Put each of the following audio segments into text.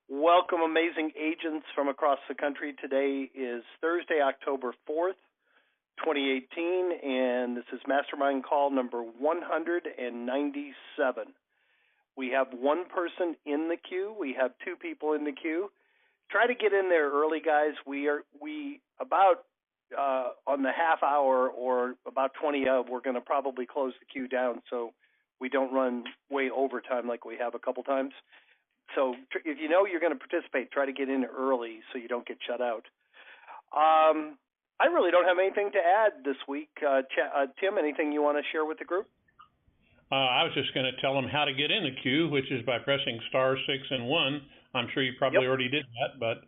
Welcome, amazing agents from across the country. Today is Thursday, October 4th, 2018, and this is Mastermind call number 197. We have one person in the queue. We have two people in the queue. Try to get in there early, guys. We about on the half hour or about 20 of, we're going to probably close the queue down so we don't run way overtime like we have a couple times. So if you know you're going to participate, try to get in early so you don't get shut out. I really don't have anything to add this week. Tim, anything you want to share with the group? I was just going to tell them how to get in the queue, which is by pressing *6 and 1. I'm sure you probably already did that, but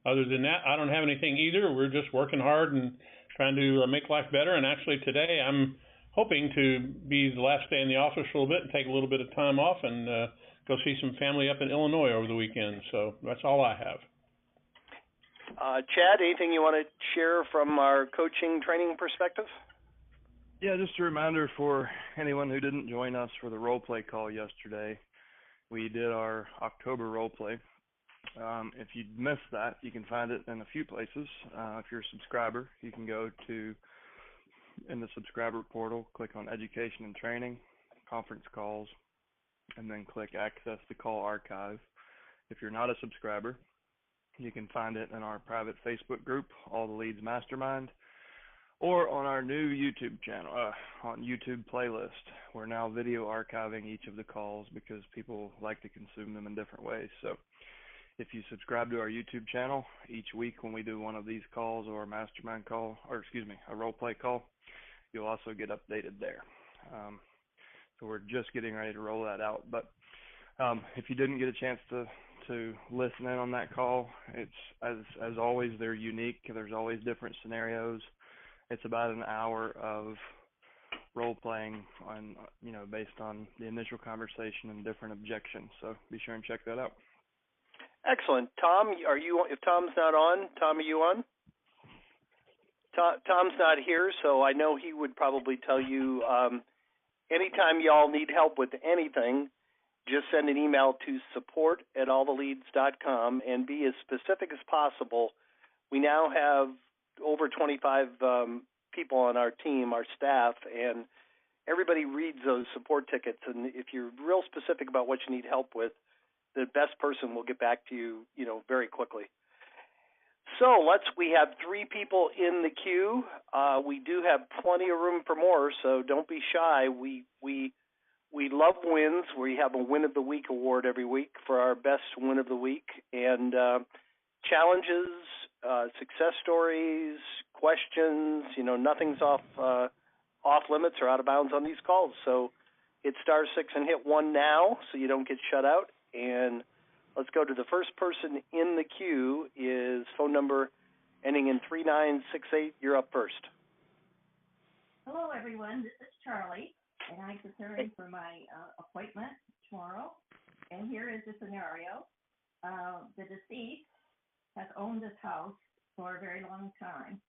other than that, I don't have anything either. We're just working hard and trying to make life better. And actually today I'm hoping to be the last day in the office for a little bit and take a little bit of time off and go see some family up in Illinois over the weekend. So that's all I have. Chad, anything you want to share from our coaching training perspective? Yeah, just a reminder for anyone who didn't join us for the role play call yesterday. We did our October role play. If you missed that, you can find it in a few places. If you're a subscriber, you can go to in the subscriber portal, click on Education and Training, Conference Calls, and then click Access the Call Archive. If you're not a subscriber, you can find it in our private Facebook group, All the Leads Mastermind, or on our new YouTube channel, on YouTube playlist. We're now video archiving each of the calls because people like to consume them in different ways. So if you subscribe to our YouTube channel, each week when we do one of these calls or a mastermind call, a role play call, you'll also get updated there. So we're just getting ready to roll that out. But if you didn't get a chance to listen in on that call, it's as always, they're unique. There's always different scenarios. It's about an hour of role playing on, based on the initial conversation and different objections. So be sure and check that out. Excellent. Tom, are you? If Tom's not on, Tom, are you on? Tom's not here, so I know he would probably tell you anytime y'all need help with anything, just send an email to support@alltheleads.com and be as specific as possible. We now have over 25 people on our team, our staff, and everybody reads those support tickets. And if you're real specific about what you need help with, the best person will get back to you, very quickly. So we have three people in the queue. We do have plenty of room for more, so don't be shy. We love wins. We have a Win of the Week award every week for our best Win of the Week. And challenges, success stories, questions, nothing's off limits or out of bounds on these calls. So hit *6 and hit 1 now so you don't get shut out. And let's go to the first person in the queue. Is phone number ending in 3968. You're up first. Hello, everyone. This is Charli, and I'm preparing for my appointment tomorrow. And here is the scenario. The deceased has owned this house for a very long time.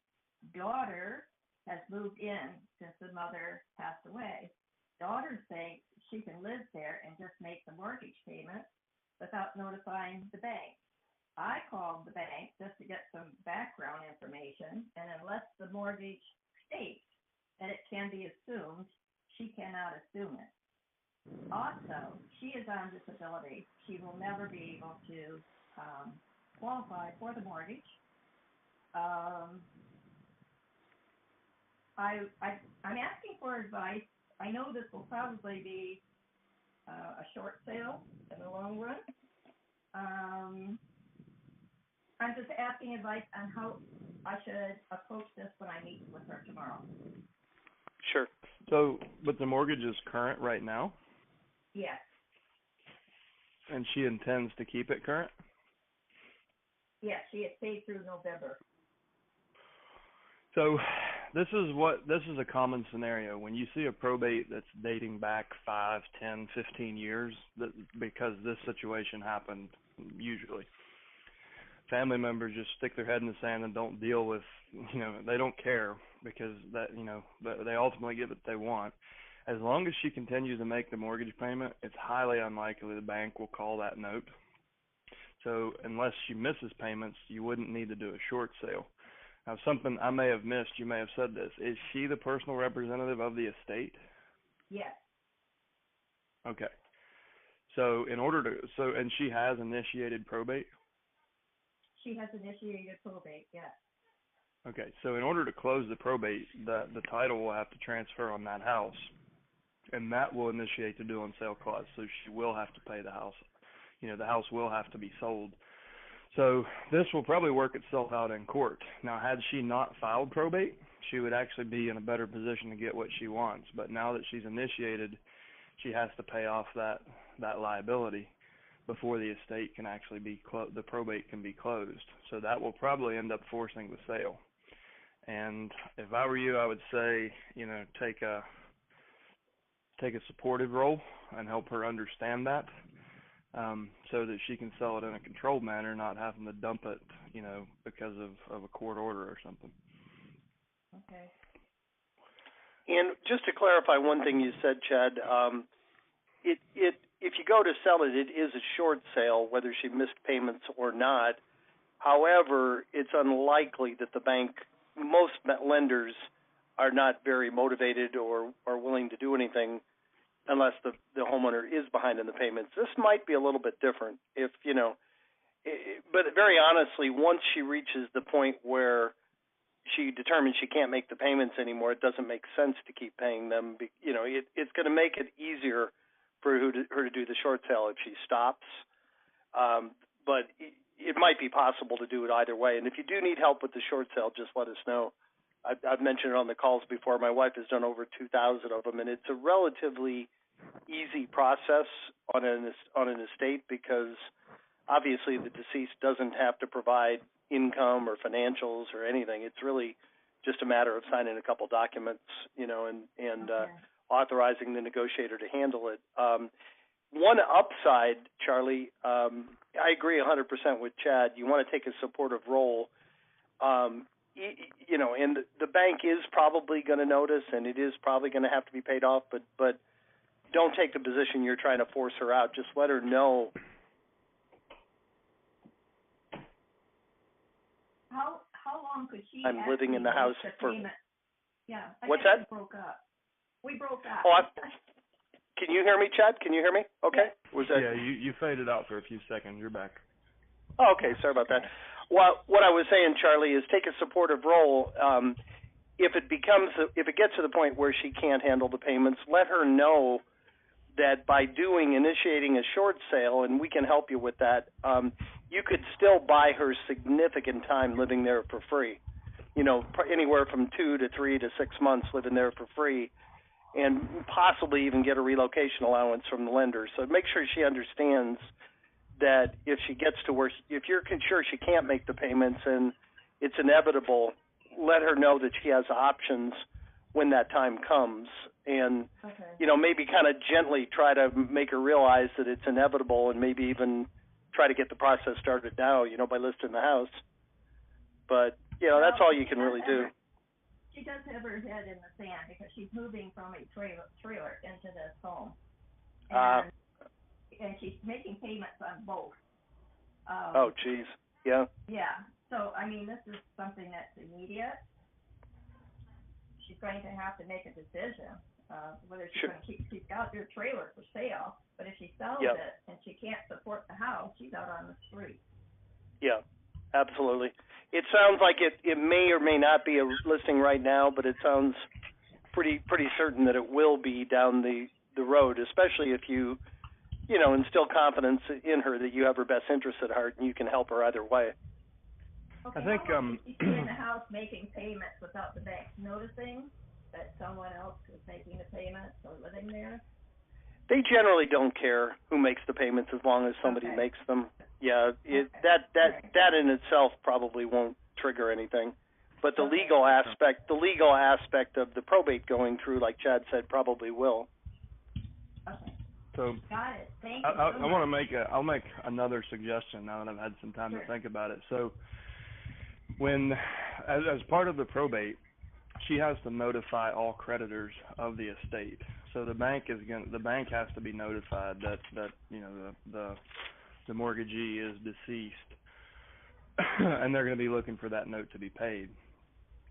Daughter has moved in since the mother passed away. Daughter thinks she can live there and just make the mortgage payment without notifying the bank. I called the bank just to get some background information, and unless the mortgage states that it can be assumed, she cannot assume it. Also, she is on disability. She will never be able to qualify for the mortgage. I'm asking for advice. I know this will probably be a short sale in the long run. I'm just asking advice on how I should approach this when I meet with her tomorrow. Sure. So, but the mortgage is current right now? Yes. And she intends to keep it current? Yes, she has paid through November. So this is a common scenario. When you see a probate that's dating back 5, 10, 15 years, because this situation happened, usually family members just stick their head in the sand and don't deal with, they don't care because they ultimately get what they want. As long as she continues to make the mortgage payment, it's highly unlikely the bank will call that note. So unless she misses payments, you wouldn't need to do a short sale. Now, something I may have missed, you may have said this. Is she the personal representative of the estate? Yes. Okay. So and she has initiated probate? She has initiated probate, yes. Okay, so in order to close the probate, the title will have to transfer on that house, and that will initiate the due on sale clause, so she will have to pay the house. The house will have to be sold. So this will probably work itself out in court. Now, had she not filed probate, she would actually be in a better position to get what she wants. But now that she's initiated, she has to pay off that liability before the estate can actually be the probate can be closed. So that will probably end up forcing the sale. And if I were you, I would say, take a supportive role and help her understand that. So that she can sell it in a controlled manner, not having to dump it, because of a court order or something. Okay. And just to clarify one thing you said, Chad, if you go to sell it, it is a short sale, whether she missed payments or not. However, it's unlikely that most lenders are not very motivated or willing to do anything unless the homeowner is behind in the payments. This might be a little bit different but very honestly, once she reaches the point where she determines she can't make the payments anymore, it doesn't make sense to keep paying them. It's going to make it easier for her to do the short sale if she stops. But it might be possible to do it either way. And if you do need help with the short sale, just let us know. I've mentioned it on the calls before. My wife has done over 2,000 of them, and it's a relatively easy process on an estate because obviously the deceased doesn't have to provide income or financials or anything. It's really just a matter of signing a couple documents, and Okay. Authorizing the negotiator to handle it. One upside, Charlie, I agree 100% with Chad. You want to take a supportive role. And the bank is probably going to notice, and it is probably going to have to be paid off. But don't take the position you're trying to force her out. Just let her know. How long could she? I'm living in the house for. Payment? Yeah. What's that? We broke up. Oh, can you hear me, Chad? Can you hear me? Okay. Yeah. Was that? Yeah, you faded out for a few seconds. You're back. Oh, okay. Sorry about that. Well, what I was saying, Charlie, is take a supportive role. If it gets to the point where she can't handle the payments, let her know that by initiating a short sale, and we can help you with that, you could still buy her significant time living there for free. Anywhere from 2 to 3 to 6 months living there for free, and possibly even get a relocation allowance from the lender. So make sure she understands that if she gets to where, if you're sure she can't make the payments and it's inevitable, let her know that she has options when that time comes. And, maybe kind of gently try to make her realize that it's inevitable and maybe even try to get the process started now, by listing the house. But, that's all you can really do. She does have her head in the sand because she's moving from a trailer into this home. And she's making payments on both. Oh, geez. Yeah. Yeah. So, this is something that's immediate. She's going to have to make a decision whether she's going to keep out your trailer for sale. But if she sells it and she can't support the house, she's out on the street. Yeah, absolutely. It sounds like it may or may not be a listing right now, but it sounds pretty certain that it will be down the road, especially if you instill confidence in her that you have her best interest at heart and you can help her either way. Okay, I think she's in the house making payments without the bank noticing that someone else is making the payments or living there. They generally don't care who makes the payments as long as somebody makes them. Yeah, that in itself probably won't trigger anything. But the legal aspect of the probate going through, like Chad said, probably will. Okay. So got it. Thank you. I want to I'll make another suggestion now that I've had some time to think about it. So as part of the probate, she has to notify all creditors of the estate. So the bank has to be notified that the the mortgagee is deceased, and they're going to be looking for that note to be paid.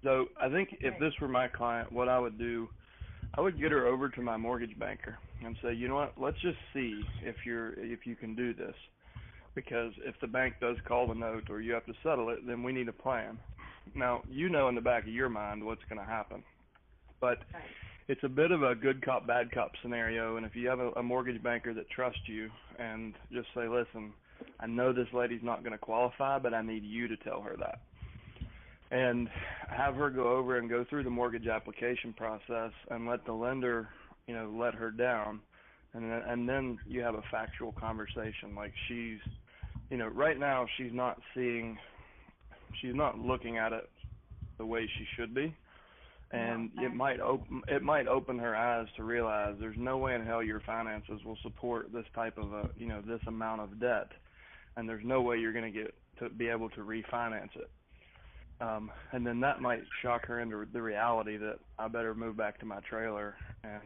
So I think if this were my client, what I would do, I would get her over to my mortgage banker and say, you know what, let's just see if you can do this. Because if the bank does call the note or you have to settle it, then we need a plan. Now, you know in the back of your mind what's going to happen. But it's a bit of a good cop, bad cop scenario. And if you have a mortgage banker that trusts you and just say, listen, I know this lady's not going to qualify, but I need you to tell her that. And have her go over and go through the mortgage application process and let the lender, let her down. And then you have a factual conversation. Like right now she's not looking at it the way she should be. And it might open her eyes to realize there's no way in hell your finances will support this type of this amount of debt. And there's no way you're going to be able to refinance it. And then that might shock her into the reality that I better move back to my trailer and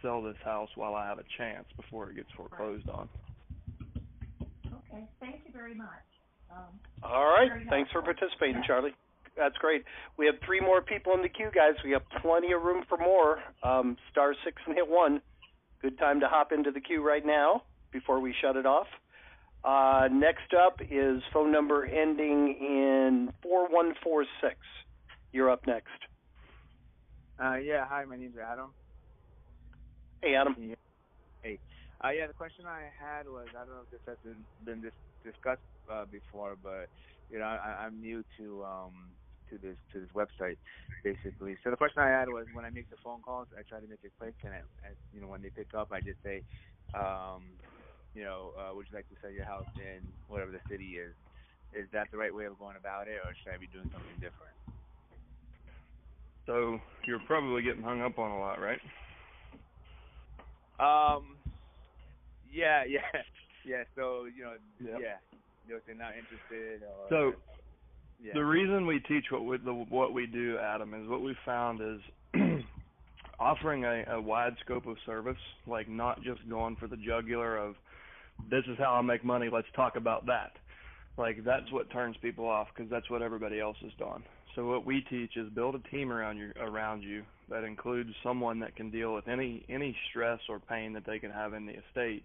sell this house while I have a chance before it gets foreclosed on. Okay, thank you very much. All right, thanks for participating, Charlie. That's great. We have 3 more people in the queue, guys. We have plenty of room for more. Star 6 and hit 1. Good time to hop into the queue right now before we shut it off. Next up is phone number ending in 4146. You're up next. Yeah, hi, my name's Adam. Hey, Adam. Hey. Yeah, the question I had was, I don't know if this has been discussed before, but I'm new to this website, basically. So the question I had was, when I make the phone calls, I try to make it quick, and when they pick up, I just say, would you like to sell your house in whatever the city is? Is that the right way of going about it, or should I be doing something different? So you're probably getting hung up on a lot, right? Yeah. So, if they're not interested. So the reason we teach what we do, Adam, is what we found is offering a wide scope of service, like not just going for the jugular of, this is how I make money, let's talk about that. Like, that's what turns people off, because that's what everybody else has done. So what we teach is build a team around you that includes someone that can deal with any stress or pain that they can have in the estate.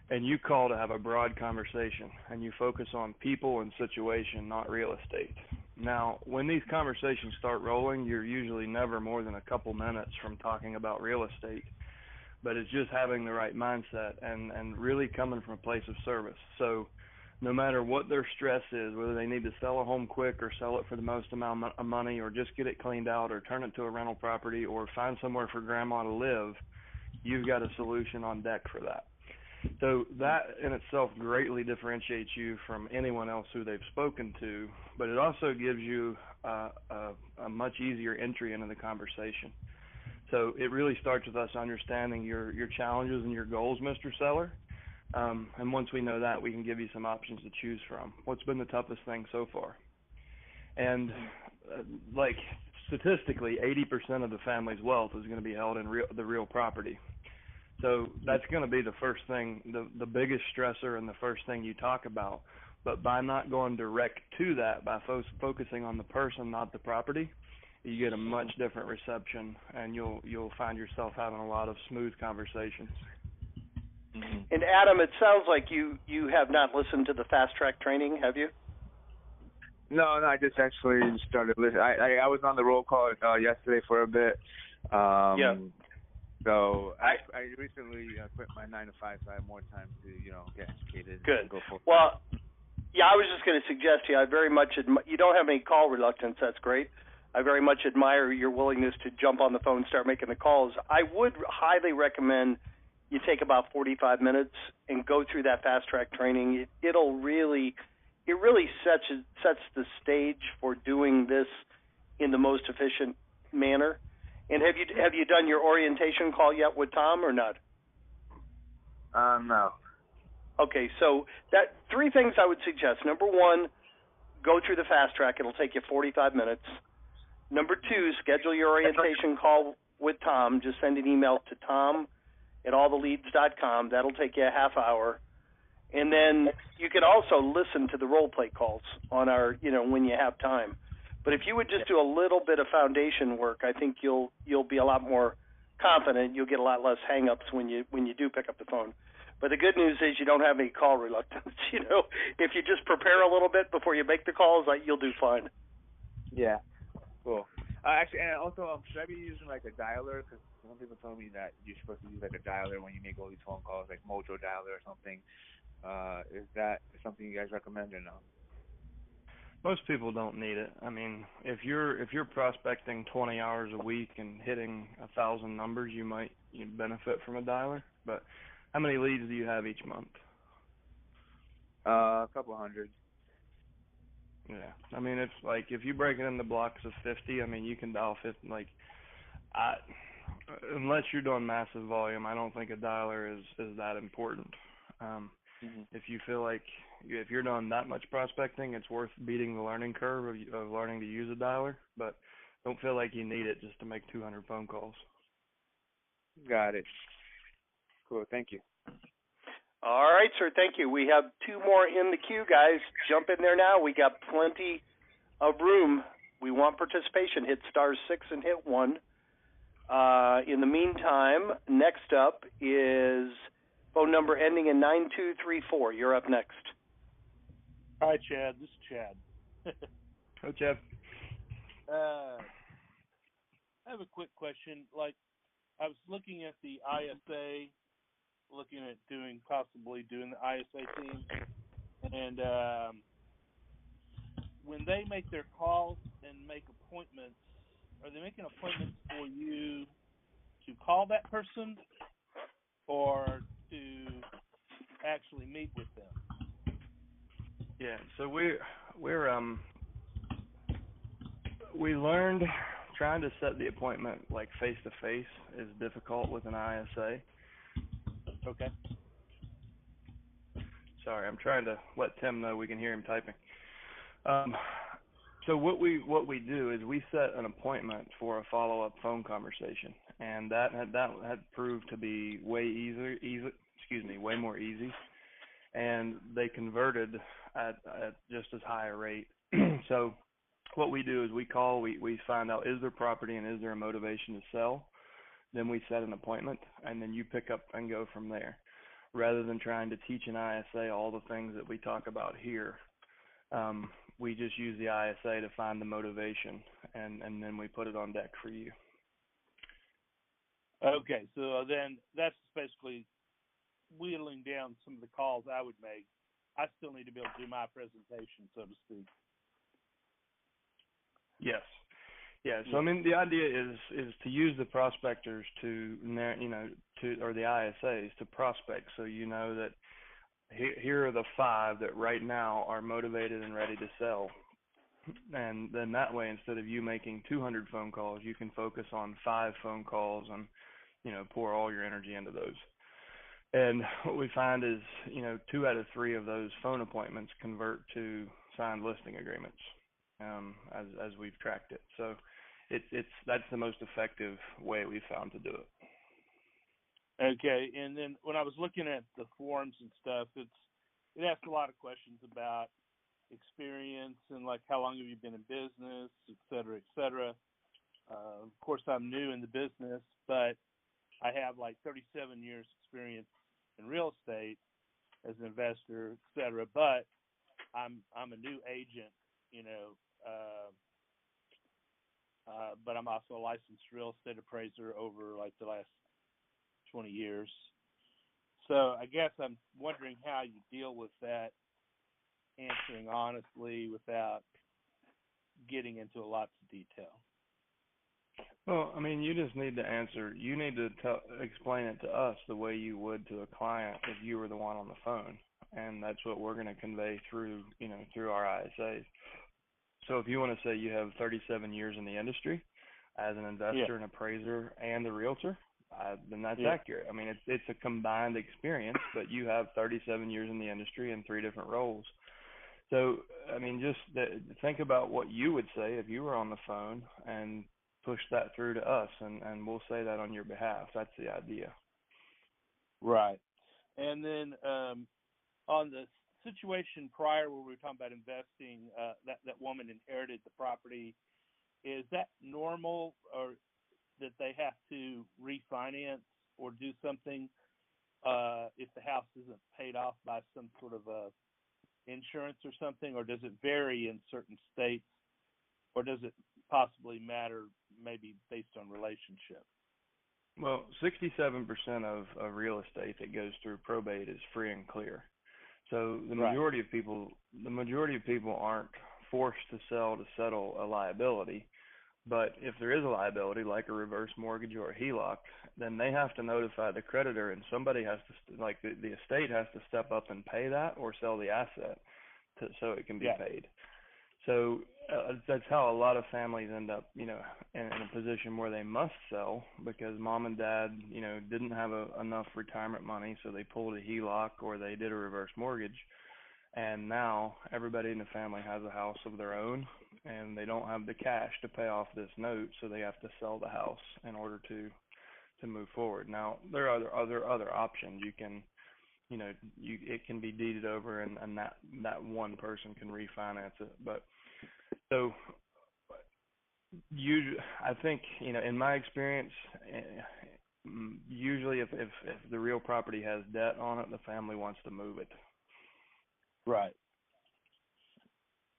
And you call to have a broad conversation, and you focus on people and situation, not real estate. Now, when these conversations start rolling, you're usually never more than a couple minutes from talking about real estate. But it's just having the right mindset and really coming from a place of service. So no matter what their stress is, whether they need to sell a home quick or sell it for the most amount of money or just get it cleaned out or turn it to a rental property or find somewhere for grandma to live, you've got a solution on deck for that. So that in itself greatly differentiates you from anyone else who they've spoken to, but it also gives you a much easier entry into the conversation. So it really starts with us understanding your challenges and your goals, Mr. Seller. And once we know that, we can give you some options to choose from. What's been the toughest thing so far? And statistically, 80% of the family's wealth is going to be held in the real property. So that's going to be the first thing, the biggest stressor and the first thing you talk about. But by not going direct to that, by focusing on the person, not the property, you get a much different reception, and you'll find yourself having a lot of smooth conversations. And Adam, it sounds like you have not listened to the fast track training, have you? No, I just actually started listening. I was on the roll call yesterday for a bit. So I recently quit my 9 to 5, so I have more time to get educated. Good. And go full time. Well, yeah, I was just going to suggest to you, I very much you don't have any call reluctance. That's great. I very much admire your willingness to jump on the phone and start making the calls. I would highly recommend you take about 45 minutes and go through that fast track training. It really sets the stage for doing this in the most efficient manner. And have you done your orientation call yet with Tom or not? No. Okay, so that 3 things I would suggest. Number 1, go through the fast track. It'll take you 45 minutes. Number 2, schedule your orientation call with Tom. Just send an email to tom@alltheleads.com. That'll take you a half hour. And then you could also listen to the role play calls on our, when you have time. But if you would just do a little bit of foundation work, I think you'll be a lot more confident. You'll get a lot less hang-ups when you do pick up the phone. But the good news is you don't have any call reluctance. If you just prepare a little bit before you make the calls, you'll do fine. Yeah, cool. Actually, and also, should I be using like a dialer? Because some people told me that you're supposed to use like a dialer when you make all these phone calls, like Mojo dialer or something. Is that something you guys recommend or no? Most people don't need it. I mean, if you're prospecting 20 hours a week and hitting 1,000 numbers, you might benefit from a dialer. But how many leads do you have each month? A couple hundred. Yeah, I mean, if you break it into blocks of 50, I mean, you can dial 50. Unless you're doing massive volume, I don't think a dialer is that important. If you feel like if you're doing that much prospecting, it's worth beating the learning curve of learning to use a dialer, but don't feel like you need it just to make 200 phone calls. Got it. Cool. Thank you. All right, sir. Thank you. We have 2 more in the queue, guys. Jump in there now. We got plenty of room. We want participation. Hit *6 and hit 1. In the meantime, next up is phone number ending in 9234. You're up next. Hi, Chad. This is Chad. Oh, Chad. I have a quick question. I was looking at the ISA, looking at possibly doing the ISA team, and when they make their calls and make appointments, are they making appointments for you to call that person or to actually meet with them? Yeah, so we learned trying to set the appointment like face to face is difficult with an ISA. Okay. Sorry, I'm trying to let Tim know we can hear him typing. So what we do is we set an appointment for a follow-up phone conversation, and that had proved to be way more easy, and they converted at just as high a rate. So what we do is we call, we find out is there property and is there a motivation to sell. Then we set an appointment, and then you pick up and go from there. Rather than trying to teach an ISA all the things that we talk about here, we just use the ISA to find the motivation, and then we put it on deck for you. Okay, so then that's basically whittling down some of the calls I would make. I still need to be able to do my presentation, so to speak. Yes. Yeah. So I mean, the idea is to use the prospectors or the ISAs to prospect, so you know that here are the 5 that right now are motivated and ready to sell. And then that way, instead of you making 200 phone calls, you can focus on 5 phone calls and, pour all your energy into those. And what we find is, 2 out of 3 of those phone appointments convert to signed listing agreements, as we've tracked it. So that's the most effective way we found to do it. Okay, and then when I was looking at the forums and stuff, it asks a lot of questions about experience and like how long have you been in business, et cetera, et cetera. Of course, I'm new in the business, but I have like 37 years experience in real estate as an investor, et cetera. But I'm a new agent, but I'm also a licensed real estate appraiser over like the last 20 years. So I guess I'm wondering how you deal with that, answering honestly without getting into lots of detail. Well, I mean, you just need to answer. You need to explain it to us the way you would to a client if you were the one on the phone, and that's what we're going to convey through our ISAs. So if you want to say you have 37 years in the industry as an investor, an appraiser, and a realtor, then that's accurate. I mean, it's a combined experience, but you have 37 years in the industry in 3 different roles. So, I mean, just think about what you would say if you were on the phone and push that through to us, and we'll say that on your behalf. That's the idea. Right. And then on the situation prior where we were talking about investing, that woman inherited the property. Is that normal, or that they have to refinance or do something if the house isn't paid off by some sort of insurance or something, or does it vary in certain states, or does it possibly matter maybe based on relationship? Well, 67% of real estate that goes through probate is free and clear. So the majority of people aren't forced to sell to settle a liability. But if there is a liability, like a reverse mortgage or a HELOC, then they have to notify the creditor, and somebody has to, like the estate has to step up and pay that or sell the asset so it can be paid. So that's how a lot of families end up, in a position where they must sell because mom and dad, didn't have enough retirement money, so they pulled a HELOC or they did a reverse mortgage. And now everybody in the family has a house of their own, and they don't have the cash to pay off this note, so they have to sell the house in order to move forward. Now, there are other options. You can, it can be deeded over, and that one person can refinance it. But so I think, in my experience, usually if the real property has debt on it, the family wants to move it. Right.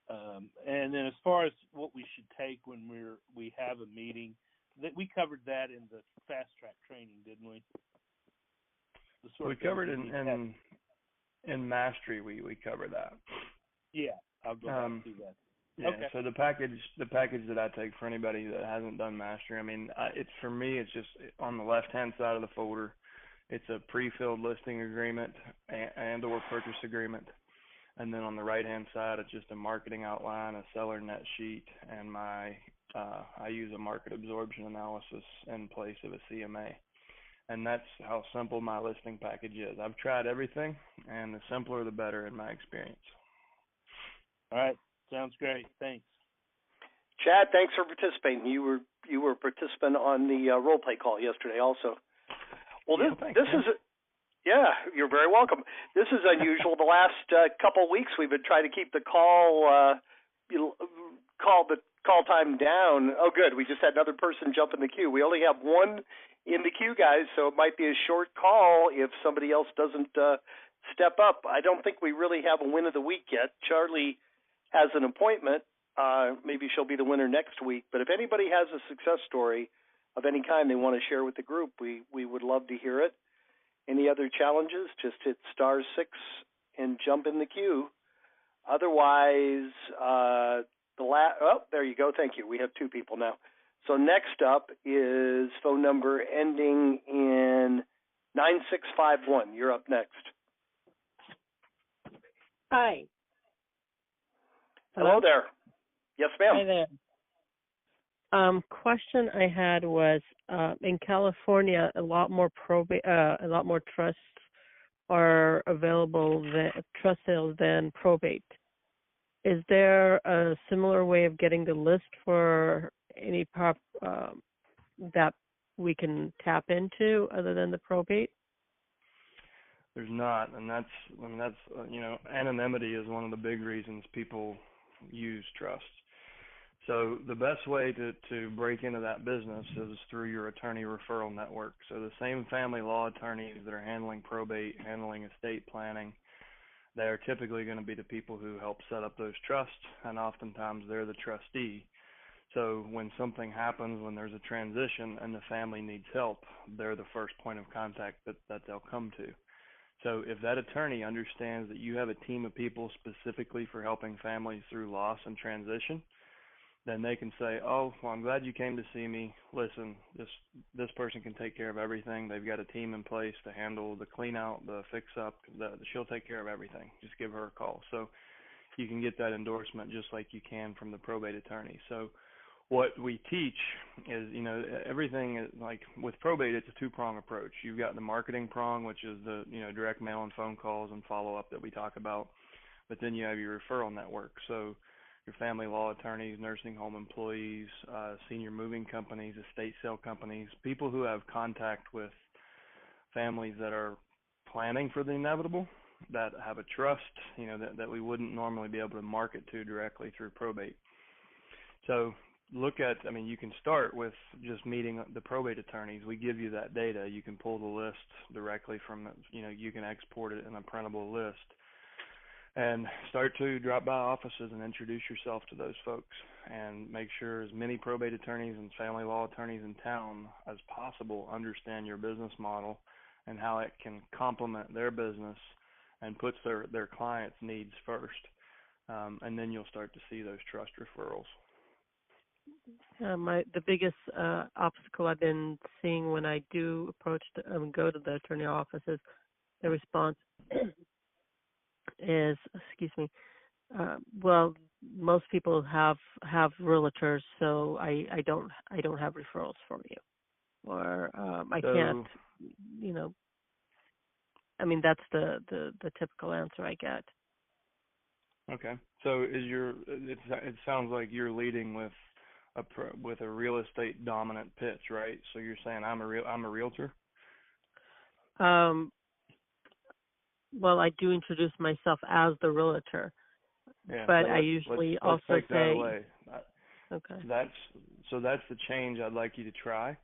And then as far as what we should take when we have a meeting, that we covered that in the fast track training, didn't we? We covered in Mastery. We cover that. Yeah, I'll go back to that. Yeah. Okay. So the package that I take for anybody that hasn't done Mastery, it's for me. It's just on the left-hand side of the folder. It's a pre-filled listing agreement and/or purchase agreement. And then on the right-hand side, it's just a marketing outline, a seller net sheet, and I use a market absorption analysis in place of a CMA. And that's how simple my listing package is. I've tried everything, and the simpler the better in my experience. All right. Sounds great. Thanks. Chad, thanks for participating. You were a participant on the role play call yesterday also. Well, Yeah, you're very welcome. This is unusual. The last couple of weeks, we've been trying to keep the call time down. Oh, good. We just had another person jump in the queue. We only have one in the queue, guys, so it might be a short call if somebody else doesn't step up. I don't think we really have a win of the week yet. Charli has an appointment. Maybe she'll be the winner next week. But if anybody has a success story of any kind they want to share with the group, we would love to hear it. Any other challenges, just hit *6 and jump in the queue. Otherwise, there you go. Thank you. We have two people now. So next up is phone number ending in 9651. You're up next. Hi. Hello there. Yes, ma'am. Hi there. Question I had was, in California, a lot more trusts are available trust sales than probate. Is there a similar way of getting the list for any that we can tap into other than the probate? There's not, and that's anonymity is one of the big reasons people use trusts. So the best way to break into that business is through your attorney referral network. So the same family law attorneys that are handling probate, handling estate planning, they are typically going to be the people who help set up those trusts, and oftentimes they're the trustee. So when something happens, when there's a transition and the family needs help, they're the first point of contact that they'll come to. So if that attorney understands that you have a team of people specifically for helping families through loss and transition, then they can say, oh, well, I'm glad you came to see me. Listen, this person can take care of everything. They've got a team in place to handle the clean out, the fix up. She'll take care of everything. Just give her a call. So you can get that endorsement just like you can from the probate attorney. So what we teach is, everything is like with probate, it's a two-prong approach. You've got the marketing prong, which is the, direct mail and phone calls and follow-up that we talk about. But then you have your referral network. So your family law attorneys, nursing home employees, senior moving companies, estate sale companies, people who have contact with families that are planning for the inevitable, that have a trust, that we wouldn't normally be able to market to directly through probate. So you can start with just meeting the probate attorneys. We give you that data. You can pull the list directly from, you can export it in a printable list and start to drop by offices and introduce yourself to those folks and make sure as many probate attorneys and family law attorneys in town as possible understand your business model and how it can complement their business and puts their clients' needs first. And then you'll start to see those trust referrals. The biggest obstacle I've been seeing when I do go to the attorney offices, the response is, well, most people have realtors, so I don't have referrals from you, or I can't, that's the typical answer I get. Okay, so it sounds like you're leading with a real estate dominant pitch, right? So you're saying I'm a realtor? Well, I do introduce myself as the realtor, but I usually let's also take say, that away. Okay. That's the change I'd like you to try.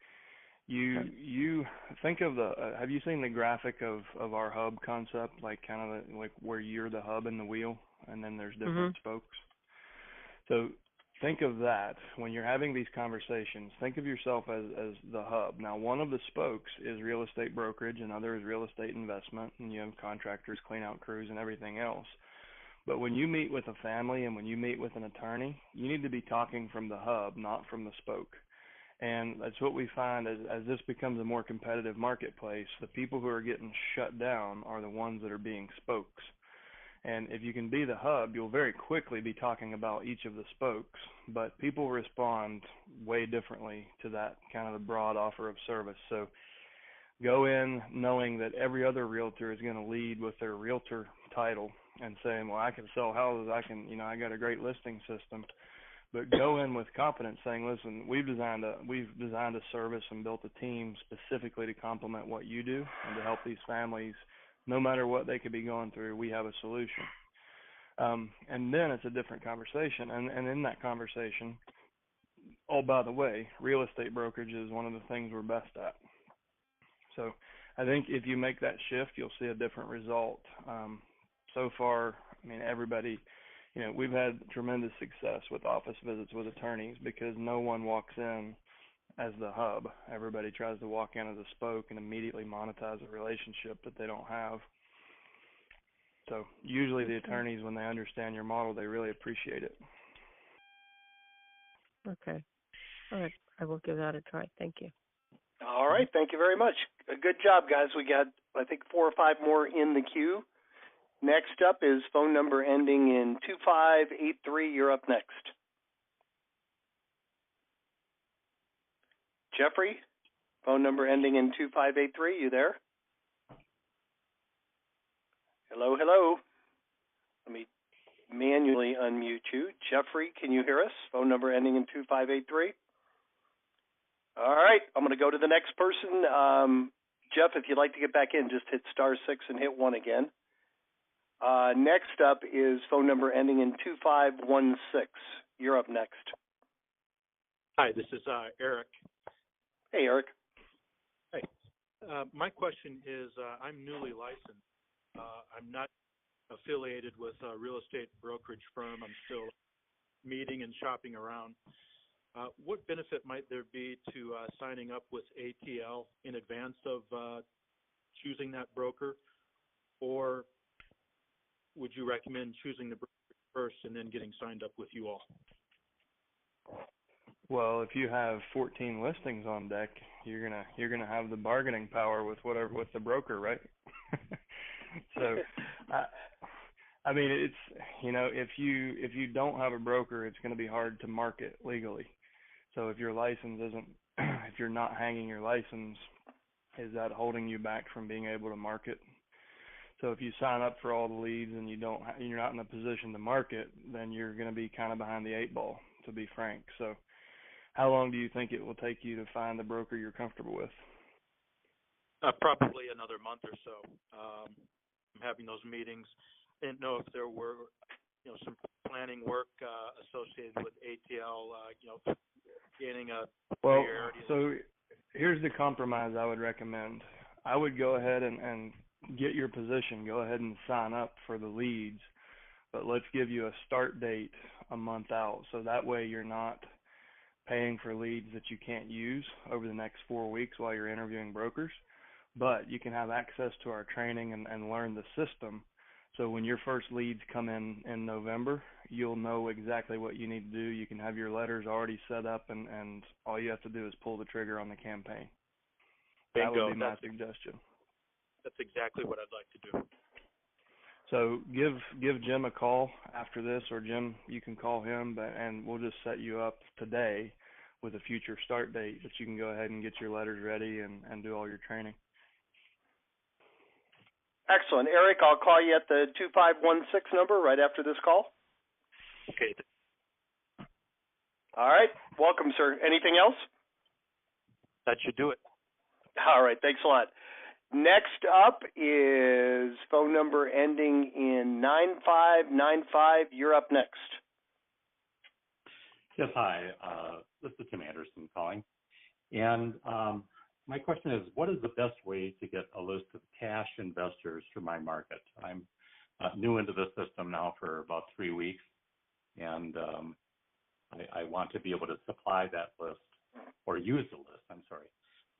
You think of have you seen the graphic of our hub concept, like kind of like where you're the hub and the wheel, and then there's different spokes? So think of that when you're having these conversations. Think of yourself as the hub. Now, one of the spokes is real estate brokerage, another is real estate investment, and you have contractors, clean out crews, and everything else. But when you meet with a family and when you meet with an attorney, you need to be talking from the hub, not from the spoke. And that's what we find as this becomes a more competitive marketplace. The people who are getting shut down are the ones that are being spokes. And if you can be the hub, you'll very quickly be talking about each of the spokes. But people respond way differently to that kind of a broad offer of service. So go in knowing that every other realtor is going to lead with their realtor title and saying, well, I can sell houses. I got a great listing system. But go in with confidence saying, listen, we've designed a service and built a team specifically to complement what you do and to help these families. No matter what they could be going through, we have a solution. And then it's a different conversation. And in that conversation, oh, by the way, real estate brokerage is one of the things we're best at. So I think if you make that shift, you'll see a different result. So far, everybody, we've had tremendous success with office visits with attorneys because no one walks in as the hub. Everybody tries to walk in as a spoke and immediately monetize a relationship that they don't have. So usually the attorneys, when they understand your model, they really appreciate it. Okay. All right. I will give that a try. Thank you. All right. Thank you very much. Good job, guys. We got, I think, 4 or 5 more in the queue. Next up is phone number ending in 2583. You're up next. Jeffrey, phone number ending in 2583. You there? Hello, hello. Let me manually unmute you. Jeffrey, can you hear us? Phone number ending in 2583. All right. I'm going to go to the next person. Jeff, if you'd like to get back in, just hit *6 and hit 1 again. Next up is phone number ending in 2516. You're up next. Hi, this is Eric. Hey, Eric. Hey. My question is, I'm newly licensed. I'm not affiliated with a real estate brokerage firm. I'm still meeting and shopping around. What benefit might there be to signing up with ATL in advance of choosing that broker? Or would you recommend choosing the broker first and then getting signed up with you all? Well, if you have 14 listings on deck, you're gonna have the bargaining power with the broker, right? So, it's if you don't have a broker, it's going to be hard to market legally. So if your license if you're not hanging your license, is that holding you back from being able to market? So if you sign up for all the leads and you're not in a position to market, then you're going to be kind of behind the 8 ball, to be frank. So how long do you think it will take you to find the broker you're comfortable with? Probably another month or so. having those meetings. I didn't know if there were, some planning work associated with ATL, gaining a priority. So here's the compromise I would recommend. I would go ahead and get your position. Go ahead and sign up for the leads, but let's give you a start date a month out. So that way you're not paying for leads that you can't use over the next 4 weeks while you're interviewing brokers, but you can have access to our training and learn the system. So when your first leads come in November, you'll know exactly what you need to do. You can have your letters already set up, and all you have to do is pull the trigger on the campaign. That would be my suggestion. That's exactly what I'd like to do. So give Jim a call after this, or Jim, you can call him, and we'll just set you up today with a future start date that you can go ahead and get your letters ready and do all your training. Excellent. Eric, I'll call you at the 2516 number right after this call. Okay. All right. Welcome, sir. Anything else? That should do it. All right. Thanks a lot. Next up is phone number ending in 9595. You're up next. Yes, hi. This is Tim Anderson calling. And my question is, what is the best way to get a list of cash investors for my market? I'm new into this system now for about 3 weeks, and I want to be able to supply that list or use the list,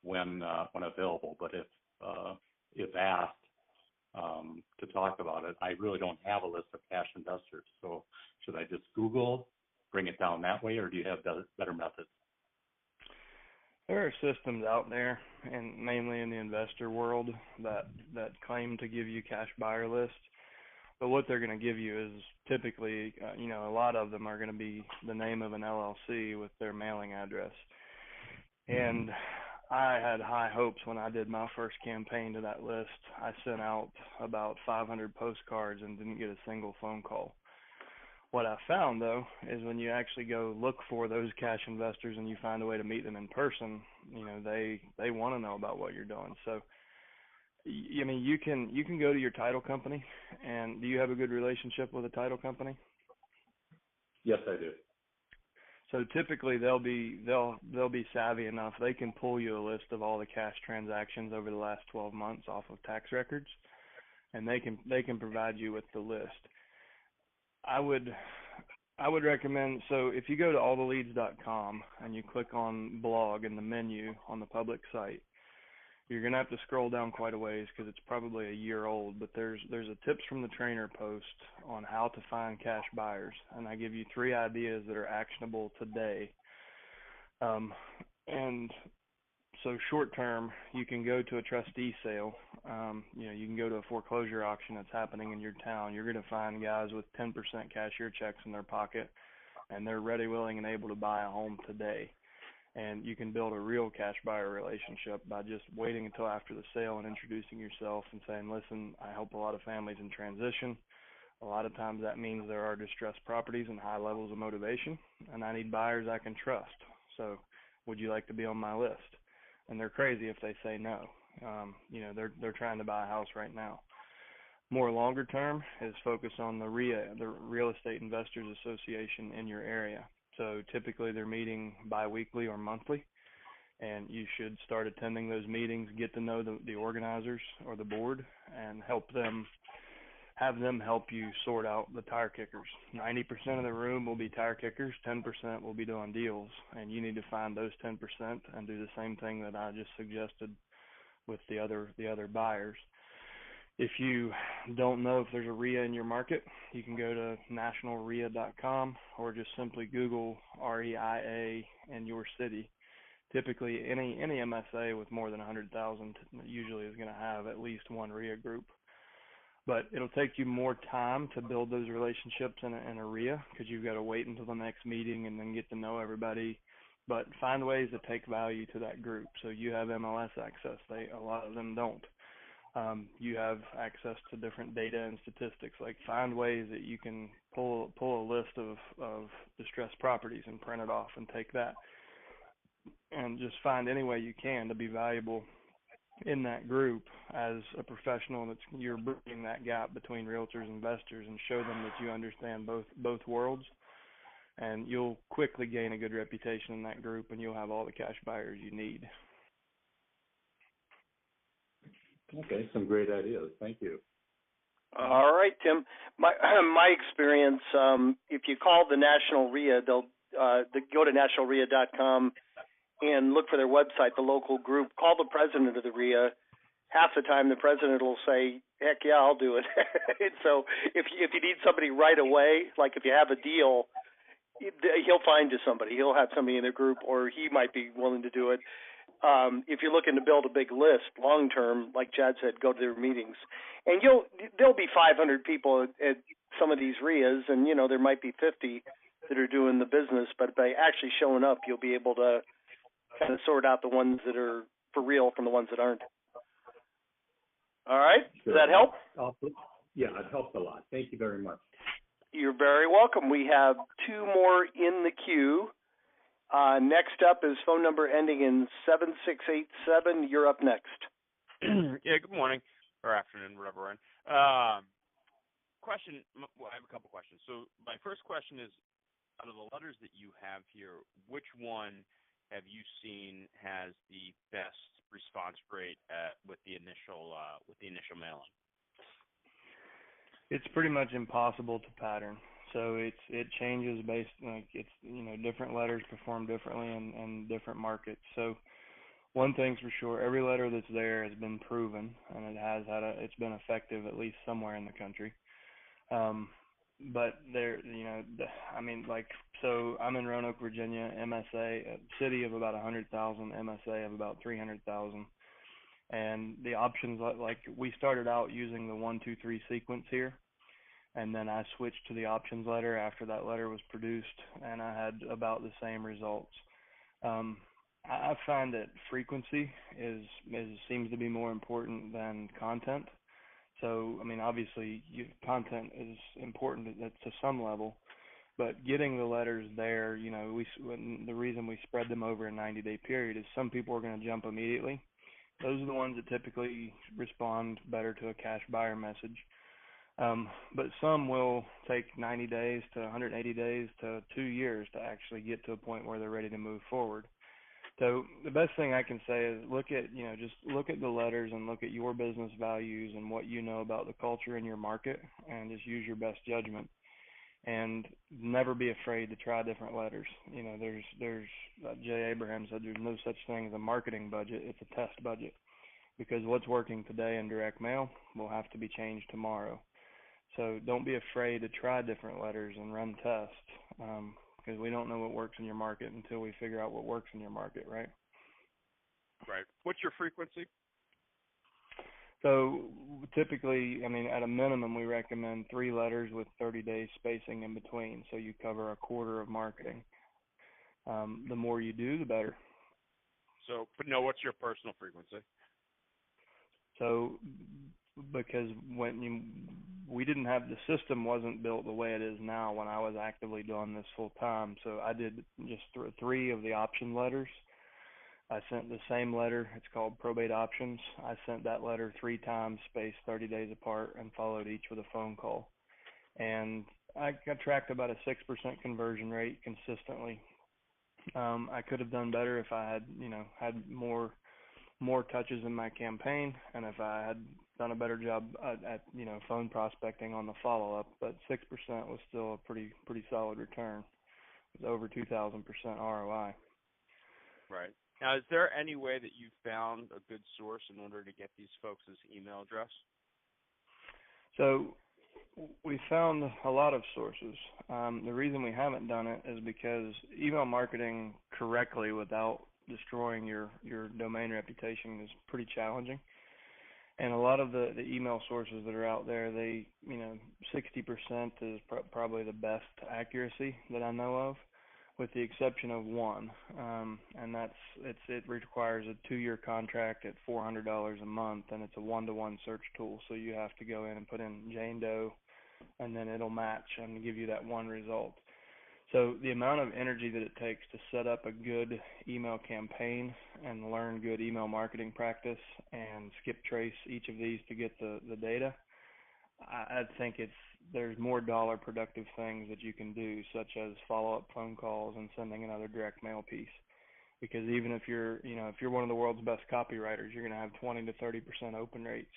when available. But if asked to talk about it, I really don't have a list of cash investors. So should I just Google, bring it down that way, or do you have better methods? There are systems out there, and mainly in the investor world, that claim to give you cash buyer lists. But what they're going to give you is typically, a lot of them are going to be the name of an LLC with their mailing address. And I had high hopes when I did my first campaign to that list. I sent out about 500 postcards and didn't get a single phone call. What I found, though, is when you actually go look for those cash investors and you find a way to meet them in person, they want to know about what you're doing. So, I mean, you can go to your title company. And do you have a good relationship with a title company? Yes, I do. So typically they'll be savvy enough. They can pull you a list of all the cash transactions over the last 12 months off of tax records, and they can provide you with the list. I would recommend, so if you go to alltheleads.com and you click on blog in the menu on the public site, you're going to have to scroll down quite a ways because it's probably a year old, but there's a tips from the trainer post on how to find cash buyers, and I give you 3 ideas that are actionable today. And so short term, you can go to a trustee sale. You can go to a foreclosure auction that's happening in your town. You're going to find guys with 10% cashier checks in their pocket, and they're ready, willing, and able to buy a home today. And you can build a real cash buyer relationship by just waiting until after the sale and introducing yourself and saying, listen, I help a lot of families in transition. A lot of times that means there are distressed properties and high levels of motivation, and I need buyers I can trust. So would you like to be on my list? And they're crazy if they say no. They're trying to buy a house right now. More longer term is focus on the RIA, the Real Estate Investors Association in your area. So typically they're meeting biweekly or monthly, and you should start attending those meetings, get to know the organizers or the board, and have them help you sort out the tire kickers. 90% of the room will be tire kickers, 10% will be doing deals, and you need to find those 10% and do the same thing that I just suggested with the other buyers. If you don't know if there's a RIA in your market, you can go to nationalria.com or just simply Google REIA in your city. Typically, any MSA with more than 100,000 usually is going to have at least one RIA group. But it'll take you more time to build those relationships in a RIA because you've got to wait until the next meeting and then get to know everybody. But find ways to take value to that group. So you have MLS access. A lot of them don't. You have access to different data and statistics. Like find ways that you can pull a list of distressed properties and print it off and take that. And just find any way you can to be valuable in that group as a professional that's you're bridging that gap between realtors and investors, and show them that you understand both worlds, and you'll quickly gain a good reputation in that group, and you'll have all the cash buyers you need. Okay, some great ideas. Thank you. All right, Tim. My experience, if you call the National RIA, they'll go to nationalria.com and look for their website, the local group. Call the president of the RIA. Half the time, the president will say, "Heck yeah, I'll do it." So if you need somebody right away, like if you have a deal, he'll find you somebody. He'll have somebody in their group, or he might be willing to do it. If you're looking to build a big list long term, like Chad said, go to their meetings, and there'll be 500 people at some of these RIAs, and there might be 50 that are doing the business, but by actually showing up, you'll be able to kind of sort out the ones that are for real from the ones that aren't. All right, Sure. Does that help? Yeah, it helps a lot. Thank you very much. You're very welcome. We have two more in the queue. Next up is phone number ending in 7687. You're up next. Yeah, good morning or afternoon, whatever we're in. Question, well, I have a couple questions. So my first question is, out of the letters that you have here, which one have you seen has the best response rate with the initial mailing? It's pretty much impossible to pattern. So it changes based different letters perform differently in different markets. So one thing's for sure, every letter that's there has been proven, and it's been effective at least somewhere in the country. But so I'm in Roanoke, Virginia, MSA, a city of about 100,000, MSA of about 300,000. And the options, like we started out using the 1, 2, 3 sequence here. And then I switched to the options letter after that letter was produced, and I had about the same results. I find that frequency seems to be more important than content. So, obviously, content is important to some level, but getting the letters there, the reason we spread them over a 90-day period is some people are going to jump immediately. Those are the ones that typically respond better to a cash buyer message. But some will take 90 days to 180 days to 2 years to actually get to a point where they're ready to move forward. So the best thing I can say is look at the letters and look at your business values and what you know about the culture in your market, and just use your best judgment. And never be afraid to try different letters. There's Jay Abraham said there's no such thing as a marketing budget. It's a test budget, because what's working today in direct mail will have to be changed tomorrow. So don't be afraid to try different letters and run tests, because we don't know what works in your market until we figure out what works in your market, right? Right. What's your frequency? So typically, at a minimum, we recommend 3 letters with 30 days spacing in between, so you cover a quarter of marketing. The more you do, the better. So, but no, what's your personal frequency? So, because we didn't have, the system wasn't built the way it is now when I was actively doing this full time. So I did just 3 of the option letters. I sent the same letter. It's called Probate Options. I sent that letter 3 times, spaced 30 days apart, and followed each with a phone call. And I tracked about a 6% conversion rate consistently. I could have done better if I had more touches in my campaign, and if I had done a better job at phone prospecting on the follow-up. But 6% was still a pretty solid return. It was over 2,000% ROI. Right. Now, is there any way that you found a good source in order to get these folks' email address? So we found a lot of sources. The reason we haven't done it is because email marketing correctly without destroying your domain reputation is pretty challenging. And a lot of the email sources that are out there, 60% is probably the best accuracy that I know of, with the exception of one. And it requires a 2-year contract at $400 a month, and it's a 1-to-1 search tool. So you have to go in and put in Jane Doe, and then it'll match and give you that one result. So the amount of energy that it takes to set up a good email campaign and learn good email marketing practice and skip trace each of these to get the data, I think there's more dollar productive things that you can do, such as follow-up phone calls and sending another direct mail piece. Because even if you're one of the world's best copywriters, you're going to have 20 to 30% open rates.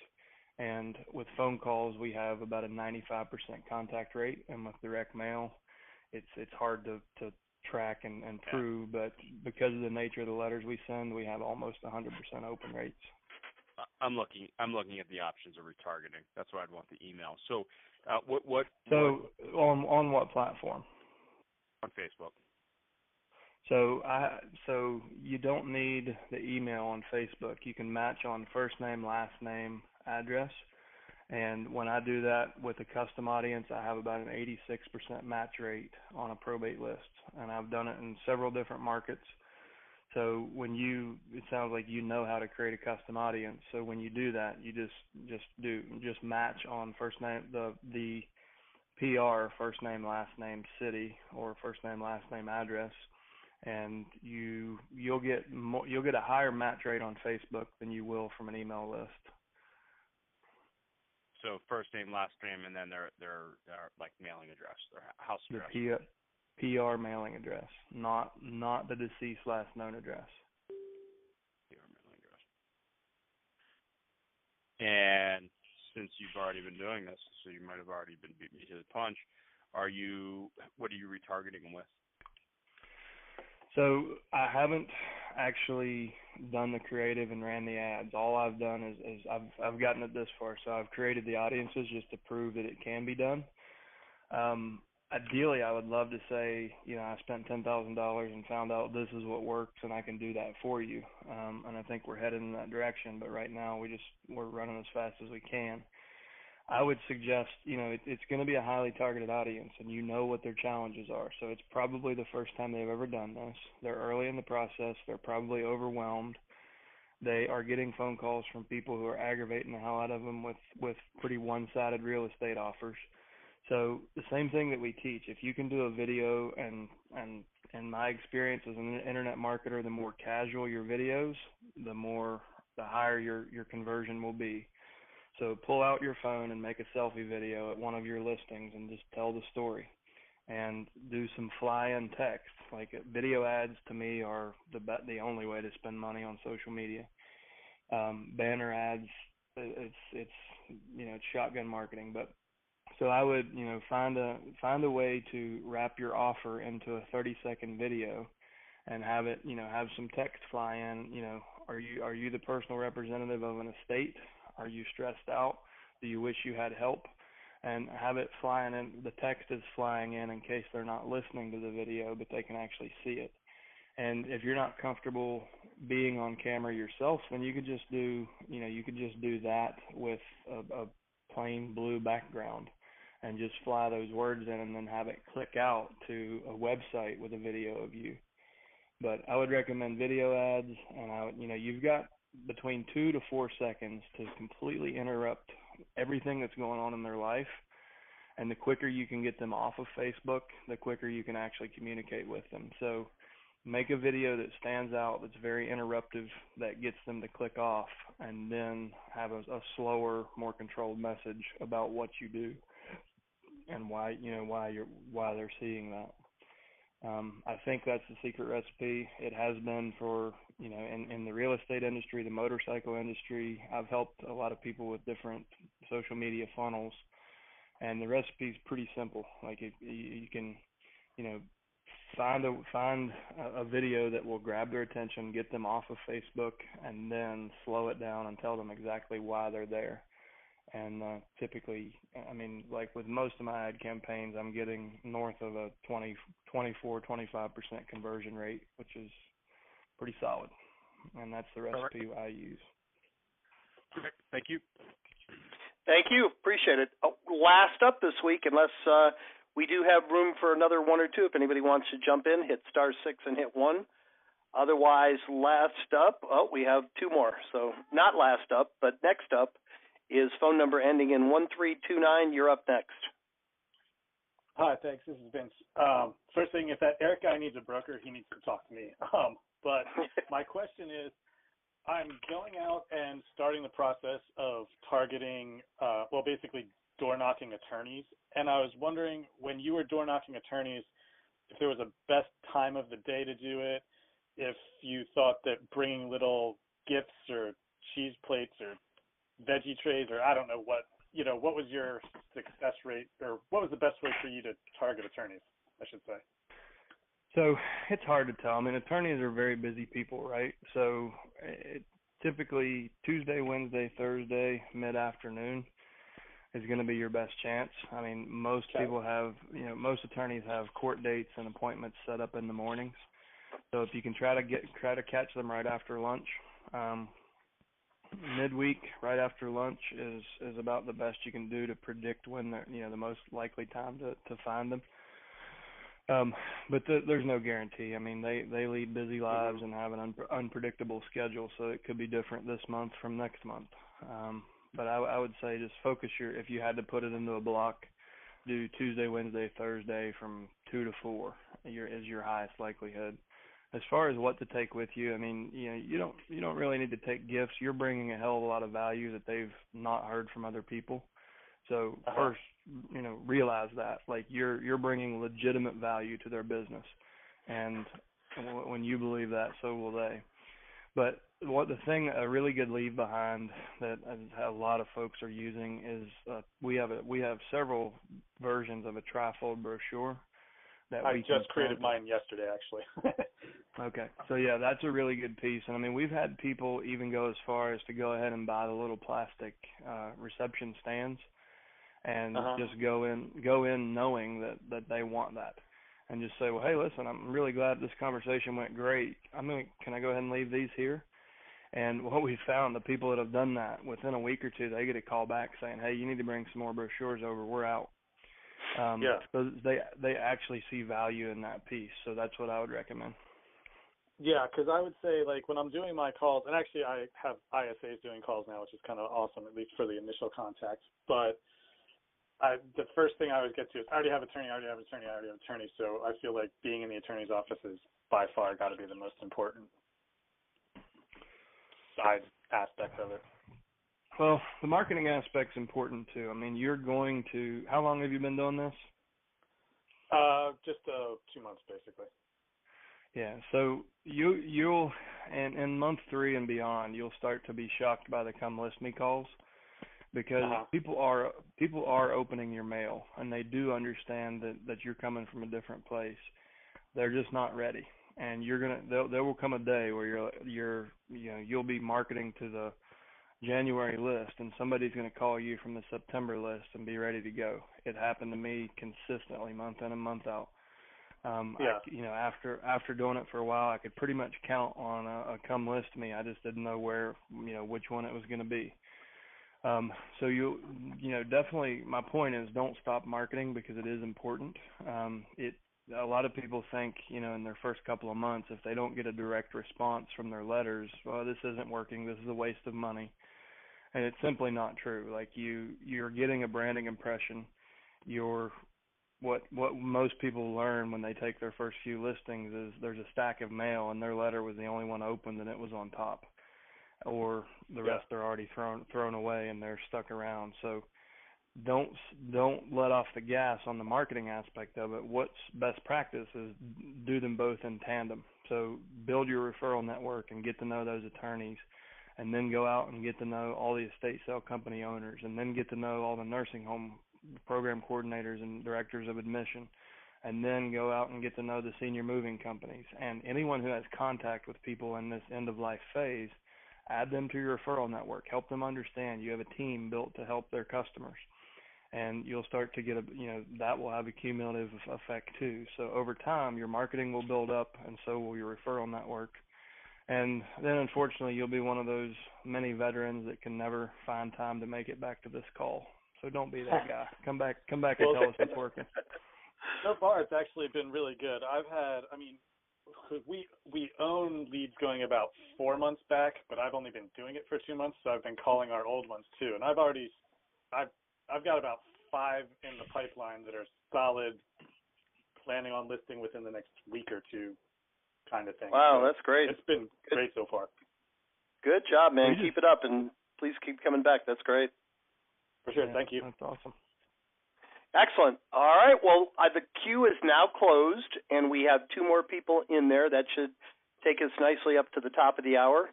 And with phone calls, we have about a 95% contact rate, and with direct mail, it's hard to track and prove. But because of the nature of the letters we send, we have almost 100% open rates. I'm looking at the options of retargeting. That's why I'd want the email. So, on what platform? On Facebook. So you don't need the email on Facebook. You can match on first name, last name, address. And when I do that with a custom audience, I have about an 86% match rate on a probate list. And I've done it in several different markets. So it sounds like you know how to create a custom audience. So when you do that, you just match on first name, the PR, first name, last name, city, or first name, last name, address, and you'll get a higher match rate on Facebook than you will from an email list. So first name, last name, and then their like mailing address, their house address. The PR mailing address, not the deceased last known address. PR mailing address. And since you've already been doing this, so you might have already been beat me to the punch, what are you retargeting them with? So I haven't actually done the creative and ran the ads. All I've done is I've gotten it this far. So I've created the audiences just to prove that it can be done. Ideally, I would love to say, I spent $10,000 and found out this is what works, and I can do that for you. And I think we're headed in that direction. But right now, we're running as fast as we can. I would suggest, it's going to be a highly targeted audience, and you know what their challenges are. So it's probably the first time they've ever done this. They're early in the process. They're probably overwhelmed. They are getting phone calls from people who are aggravating the hell out of them with pretty one-sided real estate offers. So the same thing that we teach, if you can do a video, and in my experience as an internet marketer, the more casual your videos, the higher your conversion will be. So pull out your phone and make a selfie video at one of your listings and just tell the story, and do some fly-in text. Like video ads to me are the only way to spend money on social media. Banner ads, it's shotgun marketing, but so I would find a way to wrap your offer into a 30-second video and have it have some text fly in. Are you the personal representative of an estate? Are you stressed out? Do you wish you had help? And have it flying in. The text is flying in case they're not listening to the video, but they can actually see it. And if you're not comfortable being on camera yourself, then you could just do that with a plain blue background and just fly those words in, and then have it click out to a website with a video of you. But I would recommend video ads, and you've got between 2 to 4 seconds to completely interrupt everything that's going on in their life. And the quicker you can get them off of Facebook, the quicker you can actually communicate with them. So make a video that stands out, that's very interruptive, that gets them to click off, and then have a slower, more controlled message about what you do and why they're seeing that. I think that's the secret recipe. It has been for, in the real estate industry, the motorcycle industry. I've helped a lot of people with different social media funnels, and the recipe is pretty simple. Like you can, find a video that will grab their attention, get them off of Facebook, and then slow it down and tell them exactly why they're there. And typically, like with most of my ad campaigns, I'm getting north of a 24-25% conversion rate, which is pretty solid. And that's the recipe I use. Okay. Thank you. Thank you. Appreciate it. Last up this week, unless we do have room for another one or two. If anybody wants to jump in, hit *6 and hit 1. Otherwise, last up, we have two more. So not last up, but next up is phone number ending in 1329. You're up next. Hi, thanks. This is Vince. First thing, if that Eric guy needs a broker, he needs to talk to me. But my question is, I'm going out and starting the process of targeting, basically door knocking attorneys. And I was wondering, when you were door knocking attorneys, if there was a best time of the day to do it, if you thought that bringing little gifts or cheese plates or veggie trays, or I don't know what was your success rate, or what was the best way for you to target attorneys, I should say? So it's hard to tell. I mean, attorneys are very busy people, right? So typically Tuesday, Wednesday, Thursday, mid-afternoon is going to be your best chance. I mean, most people have, most attorneys have court dates and appointments set up in the mornings. So if you can try to catch them right after lunch, midweek right after lunch is about the best you can do to predict when they're, the most likely time to find them. But there's no guarantee. I mean, they lead busy lives and have an unpredictable schedule, so it could be different this month from next month. But I would say just focus if you had to put it into a block, do Tuesday, Wednesday, Thursday from 2 to 4 is your highest likelihood. As far as what to take with you, I mean, you don't really need to take gifts. You're bringing a hell of a lot of value that they've not heard from other people. So first, realize that, like, you're bringing legitimate value to their business, and when you believe that, so will they. But a really good leave behind that a lot of folks are using is we have several versions of a trifold brochure that I just created mine yesterday, actually. Okay, so yeah, that's a really good piece, and I mean, we've had people even go as far as to go ahead and buy the little plastic reception stands, and just go in knowing that they want that, and just say, well, hey, listen, I'm really glad this conversation went great. Can I go ahead and leave these here? And what we found, the people that have done that, within a week or two, they get a call back saying, hey, you need to bring some more brochures over. We're out. So they actually see value in that piece. So that's what I would recommend. Yeah, because I would say, like, when I'm doing my calls, and actually I have ISAs doing calls now, which is kind of awesome, at least for the initial contact. But the first thing I always get to is, I already have attorney. So I feel like being in the attorney's office is by far got to be the most important side aspect of it. Well, the marketing aspect's important too. I mean, how long have you been doing this? Just 2 months, basically. Yeah, so you'll in month 3 and beyond, you'll start to be shocked by the come list me calls, because people are opening your mail, and they do understand that you're coming from a different place. They're just not ready, and there will come a day where you'll be marketing to the January list, and somebody's going to call you from the September list and be ready to go. It happened to me consistently, month in and month out. After doing it for a while, I could pretty much count on a come list me. I just didn't know which one it was going to be. So definitely, my point is, don't stop marketing, because it is important. A lot of people think, in their first couple of months, if they don't get a direct response from their letters, well, this isn't working, this is a waste of money. And it's simply not true. Like, you're getting a branding impression. What most people learn when they take their first few listings is there's a stack of mail, and their letter was the only one opened, and it was on top, or the rest are already thrown away and they're stuck around. So don't let off the gas on the marketing aspect of it. What's best practice is do them both in tandem. So build your referral network and get to know those attorneys, and then go out and get to know all the estate sale company owners, and then get to know all the nursing home program coordinators and directors of admission, and then go out and get to know the senior moving companies. And anyone who has contact with people in this end-of-life phase, add them to your referral network. Help them understand you have a team built to help their customers. And you'll start to get that will have a cumulative effect too. So over time, your marketing will build up, and so will your referral network. And then, unfortunately, you'll be one of those many veterans that can never find time to make it back to this call. So don't be that guy. Come back and tell us it's working. So far, it's actually been really good. We own leads going about 4 months back, but I've only been doing it for 2 months, so I've been calling our old ones too. And I've got about 5 in the pipeline that are solid, planning on listing within the next week or two kind of thing. Wow, so that's great. It's been great so far. Good job, man. Keep it up, and please keep coming back. That's great. For sure. Thank you. That's awesome. Excellent. All right. Well, the queue is now closed, and we have 2 more people in there. That should take us nicely up to the top of the hour.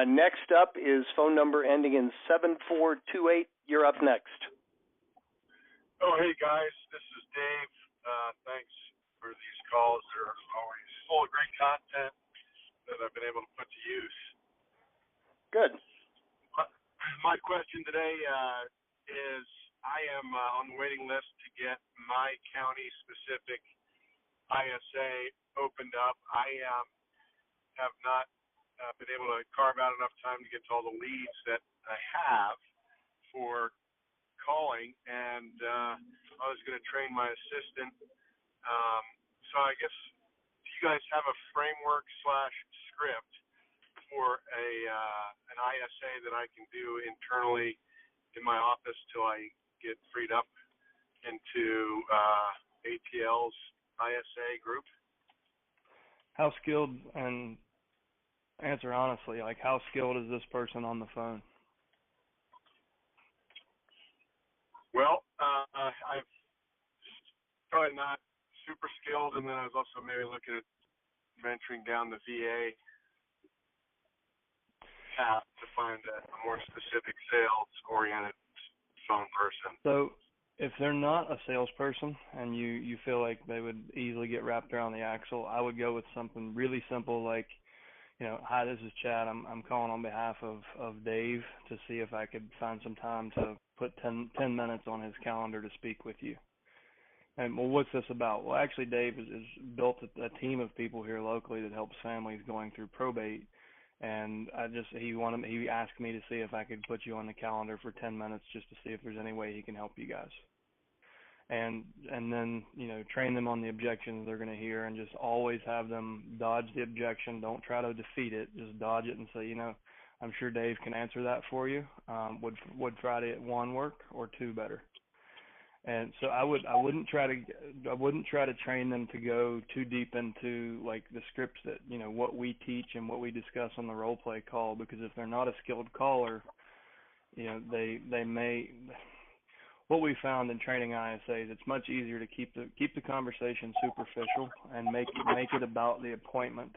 Next up is phone number ending in 7428. You're up next. Oh, hey, guys. This is Dave. Thanks for these calls. They're always full of great content that I've been able to put to use. Good. My question today is I am on the waiting list to get my county-specific ISA opened up. I have not been able to carve out enough time to get to all the leads that I have for calling, and I was going to train my assistant. So I guess, do you guys have a framework / script for an ISA that I can do internally in my office till I get freed up into ATL's ISA group? How skilled, and answer honestly, like how skilled is this person on the phone? Well, I've probably not super skilled, and then I was also maybe looking at venturing down the VA path to find a more specific sales-oriented phone person. So if they're not a salesperson and you feel like they would easily get wrapped around the axle, I would go with something really simple like, hi, this is Chad. I'm calling on behalf of Dave to see if I could find some time to put 10 minutes on his calendar to speak with you. And, well, what's this about? Well, actually, Dave has built a team of people here locally that helps families going through probate. And he asked me to see if I could put you on the calendar for 10 minutes just to see if there's any way he can help you guys. And then, train them on the objections they're going to hear, and just always have them dodge the objection. Don't try to defeat it. Just dodge it and say, I'm sure Dave can answer that for you. Would Friday at 1 work, or 2 better? And so I wouldn't try to train them to go too deep into like the scripts that, what we teach and what we discuss on the role play call, because if they're not a skilled caller, they may. What we found in training ISAs, it's much easier to keep the conversation superficial and make it about the appointment.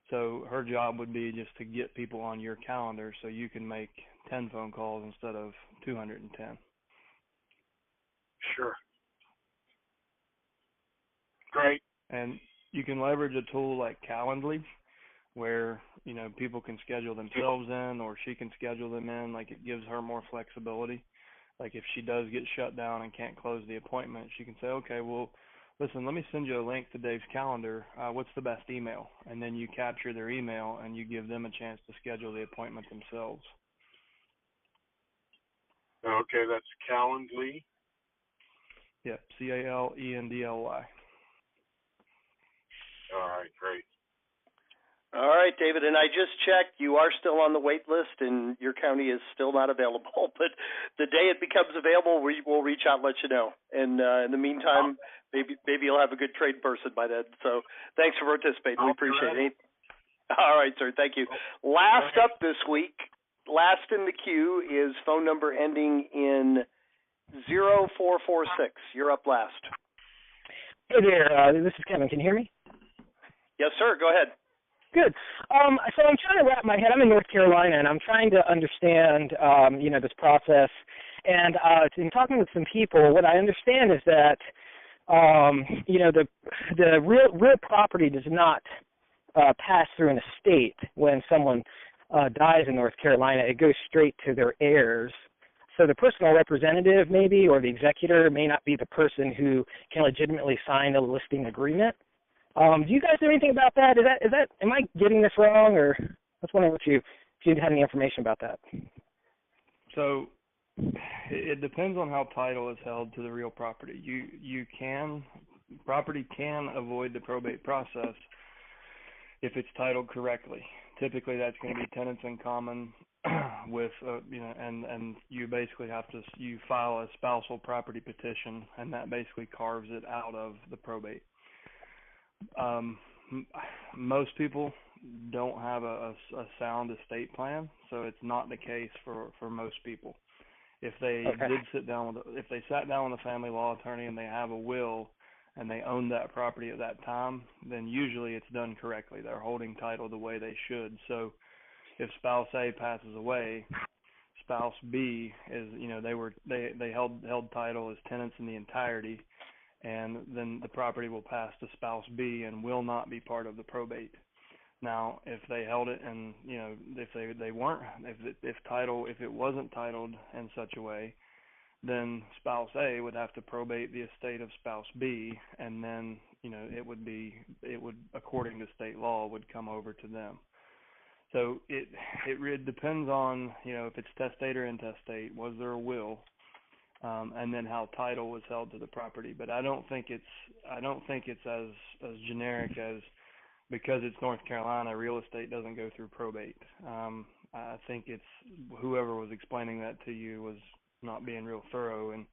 So her job would be just to get people on your calendar so you can make 10 phone calls instead of 210. Sure. Great. And you can leverage a tool like Calendly, where people can schedule themselves in, or she can schedule them in. Like, it gives her more flexibility. Like, if she does get shut down and can't close the appointment, she can say, okay, well, listen, let me send you a link to Dave's calendar. What's the best email? And then you capture their email and you give them a chance to schedule the appointment themselves. Okay, that's Calendly. Yep, Calendly. All right, great. All right, David, and I just checked. You are still on the wait list, and your county is still not available. But the day it becomes available, we will reach out and let you know. And in the meantime, maybe you'll have a good trade person by then. So thanks for participating. We appreciate it. All right, sir. Thank you. Last up this week, last in the queue is phone number ending in 0446. You're up last. Hey there, this is Kevin. Can you hear me? Yes, sir. Go ahead. Good. So I'm trying to wrap my head. I'm in North Carolina, and I'm trying to understand, this process. And in talking with some people, what I understand is that, the real property does not pass through an estate when someone dies in North Carolina. It goes straight to their heirs. So the personal representative, maybe, or the executor may not be the person who can legitimately sign a listing agreement. Do you guys know anything about that? Is that? Am I getting this wrong, or I was wondering if you had any information about that? So it depends on how title is held to the real property. Property can avoid the probate process if it's titled correctly. Typically, that's going to be tenants in common, with and you basically you file a spousal property petition, and that basically carves it out of the probate. Most people don't have a sound estate plan, so it's not the case for most people. If they sat down with a family law attorney and they have a will and they own that property at that time, then usually it's done correctly. They're holding title the way they should. So if spouse A passes away, spouse B is, they held title as tenants in the entirety, and then the property will pass to spouse B and will not be part of the probate. Now, if they held it and, if it wasn't titled in such a way, then spouse A would have to probate the estate of spouse B, and then, it would, according to state law, would come over to them. So it depends on, if it's testate or intestate, was there a will, and then how title was held to the property. But I don't think it's as generic as, because it's North Carolina, real estate doesn't go through probate. I think it's whoever was explaining that to you was not being real thorough. And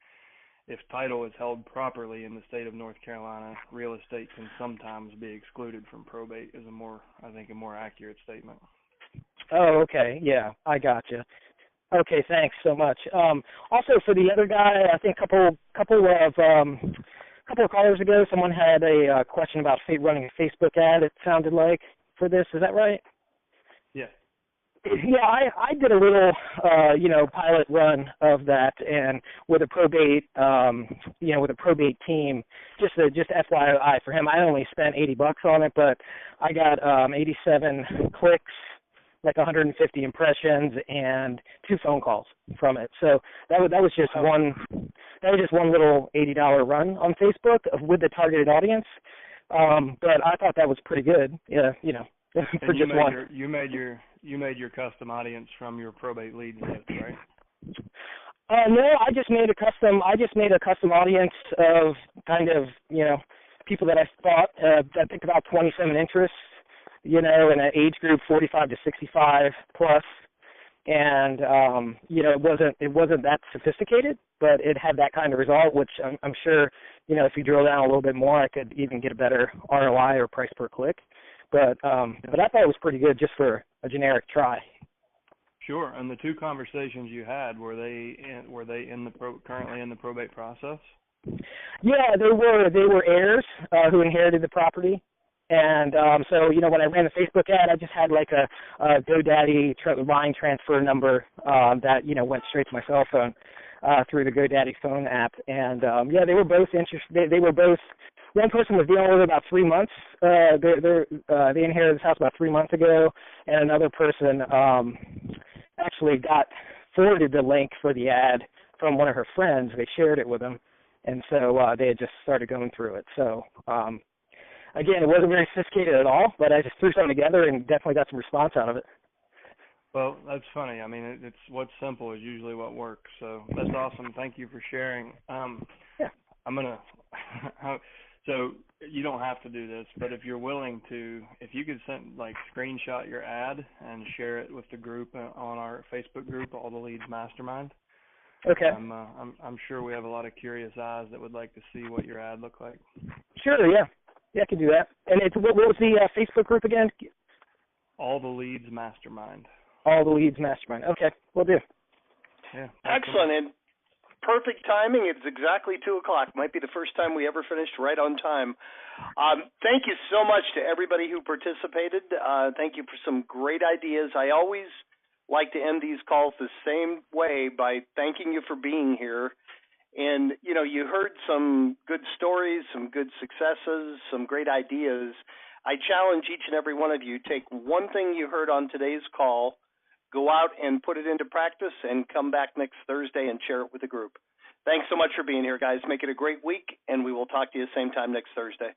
if title is held properly in the state of North Carolina, real estate can sometimes be excluded from probate, is a more accurate statement. Oh, okay. Yeah, I gotcha. Okay, thanks so much. Also, for the other guy, I think a couple of callers ago, someone had a question about running a Facebook ad, it sounded like, for this. Is that right? Yeah. Yeah, I did a little, pilot run of that, and with a probate, with a probate team, just FYI for him, I only spent $80 on it, but I got 87 clicks, like 150 impressions, and 2 phone calls from it. So that was just one little $80 run on Facebook with the targeted audience. But I thought that was pretty good. Yeah, for just one. You made your custom audience from your probate leads list, right? No, I just made a custom audience of kind of, people that I thought, I think about 27 interests, in an age group 45 to 65 plus, and it wasn't that sophisticated, but it had that kind of result, which I'm sure, if you drill down a little bit more, I could even get a better ROI or price per click. But I thought it was pretty good just for a generic try. Sure. And the 2 conversations you had, were they currently in the probate process? Yeah, they were heirs who inherited the property. And so, when I ran the Facebook ad, I just had like a GoDaddy line transfer number that, went straight to my cell phone through the GoDaddy phone app. And, they were both interested. They were both, one person was dealing with it about 3 months. They inherited this house about 3 months ago. And another person actually got forwarded the link for the ad from one of her friends. They shared it with them. And so they had just started going through it. So, again, it wasn't very sophisticated at all, but I just threw something together and definitely got some response out of it. Well, that's funny. I mean, it's what's simple is usually what works. So that's awesome. Thank you for sharing. Yeah. I'm going to so you don't have to do this, but if you're willing to, if you could screenshot your ad and share it with the group on our Facebook group, All the Leads Mastermind. Okay. I'm sure we have a lot of curious eyes that would like to see what your ad looked like. Sure, yeah. Yeah, I can do that. And what was the Facebook group again? All the Leads Mastermind. All the Leads Mastermind. Okay, we'll do. Yeah. Excellent. And perfect timing. It's exactly 2:00. Might be the first time we ever finished right on time. Thank you so much to everybody who participated. Thank you for some great ideas. I always like to end these calls the same way, by thanking you for being here. And, you heard some good stories, some good successes, some great ideas. I challenge each and every one of you, take one thing you heard on today's call, go out and put it into practice, and come back next Thursday and share it with the group. Thanks so much for being here, guys. Make it a great week, and we will talk to you same time next Thursday.